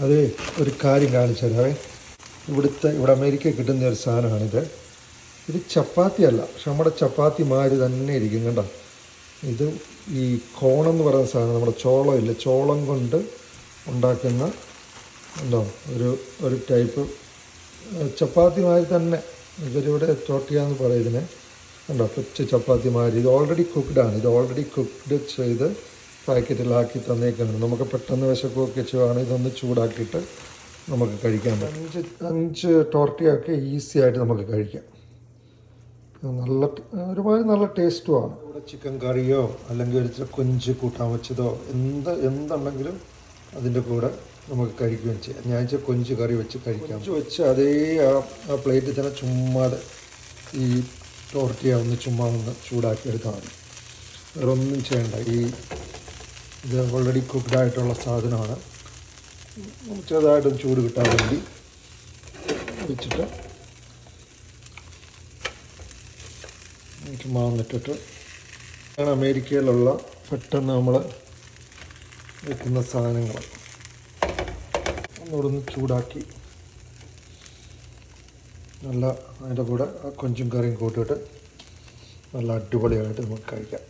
അത് ഒരു കാര്യം കാണിച്ചു തരാവേ. ഇവിടെ അമേരിക്കയിൽ കിട്ടുന്ന ഒരു സാധനമാണിത്. ഇത് ചപ്പാത്തി അല്ല, പക്ഷെ നമ്മുടെ ചപ്പാത്തി മാതിരി തന്നെ ഇരിക്കും കണ്ടോ. ഇത് ഈ കോണമെന്ന് പറയുന്ന സാധനം, നമ്മുടെ ചോളം ഇല്ല, ചോളം കൊണ്ട് ഉണ്ടാക്കുന്ന എന്തോ ഒരു ടൈപ്പ് ചപ്പാത്തി മാതിരി തന്നെ. ഇവരിവിടെ ടോട്ടിയാന്ന് പറയും ഇതിനെ. കണ്ടോ, കൊച്ചു ചപ്പാത്തി മാതിരി. ഇത് ഓൾറെഡി കുക്ക്ഡാണ്. ഇത് ഓൾറെഡി കുക്ക്ഡ് ചെയ്ത് പാക്കറ്റിലാക്കി തന്നേക്കാണ്. നമുക്ക് പെട്ടെന്ന് വിശക്കൊക്കെ ചെയ്യുകയാണ്. ഇതൊന്ന് ചൂടാക്കിയിട്ട് നമുക്ക് കഴിക്കാൻ പറ്റും. 5 ടോർട്ടിയൊക്കെ ഈസി ആയിട്ട് നമുക്ക് കഴിക്കാം. ഒരുപാട് നല്ല ടേസ്റ്റുമാണ്. ഇവിടെ ചിക്കൻ കറിയോ അല്ലെങ്കിൽ ഒരു കൊഞ്ച് കൂട്ടാൻ വെച്ചതോ എന്തുണ്ടെങ്കിലും അതിൻ്റെ കൂടെ നമുക്ക് കഴിക്കുകയും ചെയ്യാം. ഞാൻ കൊഞ്ച് കറി വെച്ച് കഴിക്കാം. കൊഞ്ച് വെച്ച് അതേ ആ പ്ലേറ്റിൽ തന്നെ ചുമ്മാതെ ഈ ടോർട്ടിയ ചുമ്മാ ചൂടാക്കി എടുത്താൽ മതി. വേറെ ഒന്നും ചെയ്യണ്ട. ഇത് ഓൾറെഡി കുക്ക്ഡായിട്ടുള്ള സാധനമാണ്. ചെറുതായിട്ടൊന്ന് ചൂട് കിട്ടാൻ വേണ്ടി വെച്ചിട്ട് ചുമ്മാ വന്നിട്ടിട്ട് അമേരിക്കയിലുള്ള പെട്ടെന്ന് നമ്മൾ വെക്കുന്ന സാധനങ്ങൾ ഒന്നുകൂടെ ചൂടാക്കി നല്ല അതിൻ്റെ കൂടെ കൊഞ്ചും കറിയും കൂട്ടിയിട്ട് നല്ല അടിപൊളിയായിട്ട് നമുക്ക് കഴിക്കാം.